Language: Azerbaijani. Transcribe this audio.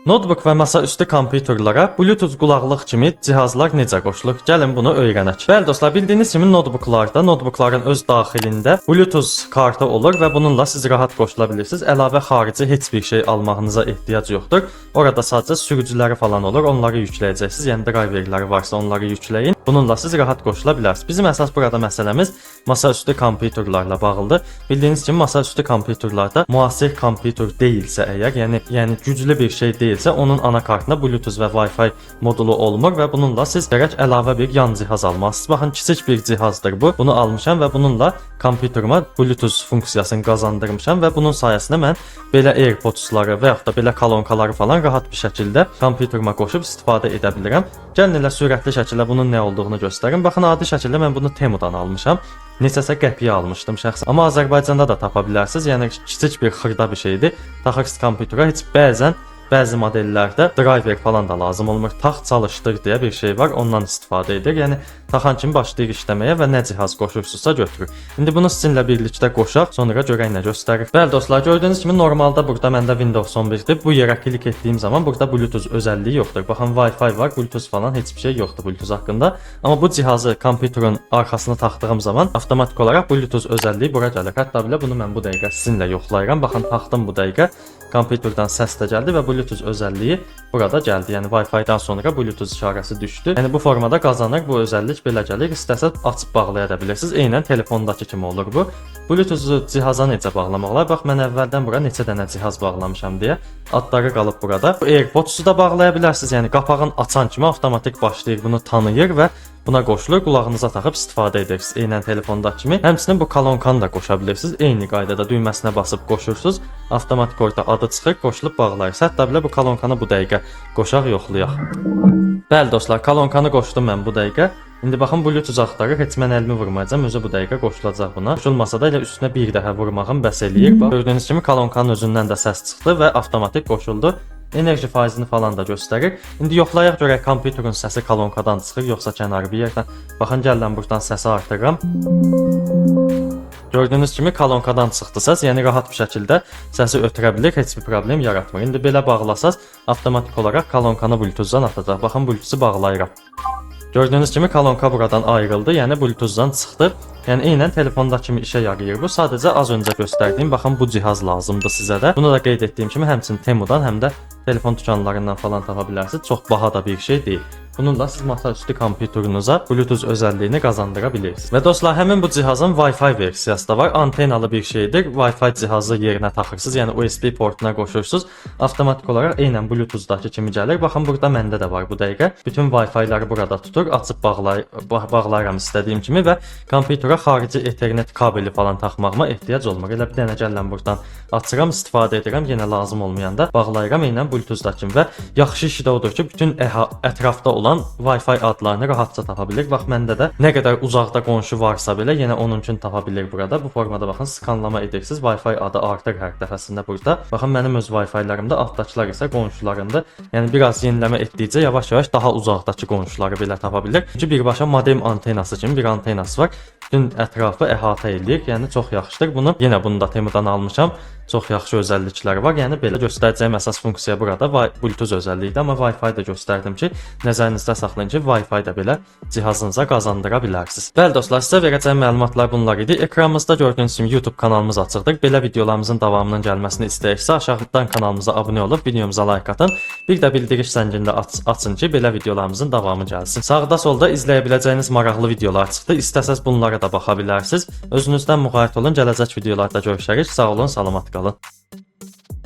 Notebook və masaüstü kompüterlərə Bluetooth qulaqlıq kimi cihazlar necə qoşulur? Gəlin bunu öyrənək. Bəli dostlar, bildiyiniz kimi notebookların öz daxilində Bluetooth kartı olur və bununla siz rahat qoşula bilirsiniz. Əlavə xarici heç bir şey almağınıza ehtiyac yoxdur. Orada sadəcə sürücüləri falan olur, onları yükləyəcəksiniz. Yəni driverləri varsa onları yükləyin. Bununla siz rahat qoşula bilərsiniz. Bizim əsas burada məsələmiz masaüstü kompüterlərlə bağlıdır. Bildiyiniz kimi masaüstü kompüterlərdə müasir kompüter deyilsə əgər, yəni güclü bir şey deyilsə, onun anakartında Bluetooth və Wi-Fi modulu olmur və bununla siz gərək əlavə bir yan cihaz almalısınız. Baxın, kiçik bir cihazdır bu. Bunu almışam və bununla kompüterimə Bluetooth funksiyasını qazandırmışam və bunun sayəsində mən belə AirPods-ları və yaxud da belə kolonkaları falan rahat bir şəkildə kompüterimə qoşub istifadə edə bilirəm. Gəlin elə sürətli şəkildə bunun nə olduğunu göstərim. Baxın, adi şəkildə mən bunu Temudan almışam. Neçəsə qəpiyə almışdım şəxsən. Amma Azərbaycanda da tapa bilərsiniz. Yəni kiçik bir xırda bir şeydir. Taxırsınız kompüterə, heç bəzi modellərdə driver falan da lazım olmur. Taxt çalışdır deyə bir şey var, ondan istifadə edir. Yəni taxan kimi başlayır işləməyə və nə cihaz qoşursunuzsa götürür. İndi bunu sizinlə birlikdə qoşaq, sonra görək nə göstərir. Bəli dostlar, gördüyünüz kimi normalda burada məndə Windows 11-dir. Bu yerə klik etdiyim zaman burada Bluetooth özəlliyi yoxdur. Baxın, Wi-Fi var, Bluetooth falan heç bir şey yoxdur Bluetooth haqqında. Amma bu cihazı kompüterin arxasına taxdığım zaman avtomatik olaraq Bluetooth özəlliyi bura gəlir. Hətta belə bunu mən bu dəqiqə sizinlə yoxlayıram. Baxın, taxdım bu dəqiqə. Kompüterdən səs də gəldi və Bluetooth özəlliyi burada gəldi. Yəni Wi-Fi-dan sonra Bluetooth işarəsi düşdü. Yəni bu formada qazanır. Bu özəllik belə gəlir. İstəsəz açıb bağlaya da bilirsiniz. Eynən telefondakı kimi olur bu. Bluetooth-u cihaza necə bağlamaq olar? Bax, mən əvvəldən bura neçə dənə cihaz bağlamışam deyə adları qalıb burada. Bu AirPods-u da bağlaya bilərsiniz. Yəni qapağını açan kimi avtomatik başlayır, bunu tanıyır və buna qoşulur, qulağınıza taxıb istifadə edirsiniz. Eynən telefondakı kimi. Həmçinin bu kolonkanı da qoşa bilirsiniz. Eyni qaydada düyməsinə basıb qoşursunuz. Avtomatik orada adı çıxır, qoşulub bağlayırsınız. Hətta belə bu kolonkanı bu dəqiqə qoşaq, yoxlayaq. Bəli dostlar, kolonkanı qoşdum mən bu dəqiqə. İndi baxın, Bluetooth axtarır. Heç mən əlimi vurmayacağam. Özü bu dəqiqə qoşulacaq buna. Qoşulmasa da elə üstünə bir dəfə vurmağım bəs eləyir. Bax, gördüyünüz kimi kolonkanın özündən də səs çıxdı və avtomatik qoşuldu. Enerji faizini falan da göstərir. İndi yoxlayaq görək kompüterin səsi kolonkadan çıxır, yoxsa kənar bir yerdən. Baxın, gəlin buradan səsi artırıram. Gördüyünüz kimi kolonkadan çıxdı səs, yəni rahat bir şəkildə səsi ötürə bilir, heç bir problem yaratmır. İndi belə bağlasaz, avtomatik olaraq kolonkanı Bluetooth-dan atacaq. Baxın, Bluetooth-u bağlayıram. Gördüyünüz kimi kolonka buradan ayrıldı, yəni Bluetooth-dan çıxdı. Yəni eynən telefondakı kimi işə yarayır bu. Sadəcə az öncə göstərdiyim, baxın, bu cihaz lazımdır sizə də. Bunu da qeyd etdiyim kimi həmçinin Temudan, həm də telefon dükanlarından falan tapa bilərsiniz. Çox baha da bir şey deyil. Bununla siz masaüstü kompüterinizə Bluetooth özəlliyini qazandıra bilirsiniz. Və dostlar, həmin bu cihazın Wi-Fi versiyası da var. Antenalı bir şeydir. Wi-Fi cihazı yerinə taxırsınız, yəni USB portuna qoşursunuz. Avtomatik olaraq eynən Bluetooth-dakı kimi gəlir. Baxın, burada məndə də var bu dəqiqə. Bütün Wi-Fi-ləri burada tutur, açıb bağlayıram istədiyim kimi və kompüterə xarici Ethernet kabeli falan taxmağıma ehtiyac olmur. Elə bir dənə gələn buradan açıram, istifadə edirəm, yenə lazım olmayanda bağlayıram eynən Bluetooth-dakı kimi və yaxşı işi də odur ki, bütün ətrafda olan Wi-Fi adlarını rahatca tapa bilir. Bax, məndə də nə qədər uzaqda qonşu varsa belə yenə onun üçün tapa bilir burada. Bu formada baxın, skanlama edirsiniz. Wi-Fi adı artır hər dəfəsində burada. Baxın, mənim öz Wi-Fi-lərimdə, altdakılar isə qonşularımdır. Yəni biraz yenileme etdikcə yavaş-yavaş daha uzaqdakı qonşuları belə tapa bilir. Çünki birbaşa modem antenası kimi bir antenası var. Bütün ətrafı əhatə edir. Yəni çox yaxşıdır. Bunu da Temudan almışam. Çox yaxşı özəllikləri var. Yəni belə göstərəcəyim əsas funksiya burada Bluetooth özəlliyidir, amma Wi-Fi də göstərdim ki, nəzərinizdə saxlayın ki, Wi-Fi də belə cihazınıza qazandıra bilərsiniz. Bəli dostlar, sizə verəcəyim məlumatlar bunlar idi. Ekranımızda gördüyünüz kimi YouTube kanalımız açıqdır. Belə videolarımızın davamının gəlməsini istəyirsə, aşağıdan kanalımıza abunə olub videomuza like atın. Bir də bildiriş zəngini də açın ki, belə videolarımızın davamı gəlsin. Sağda solda izləyə biləcəyiniz maraqlı videolar çıxdı. İstəsəz bunlara da baxa bilərsiniz. Özünüzdən müğayət olun. Gələcək videolarda görüşərik. Sağ olun, salamat qalın.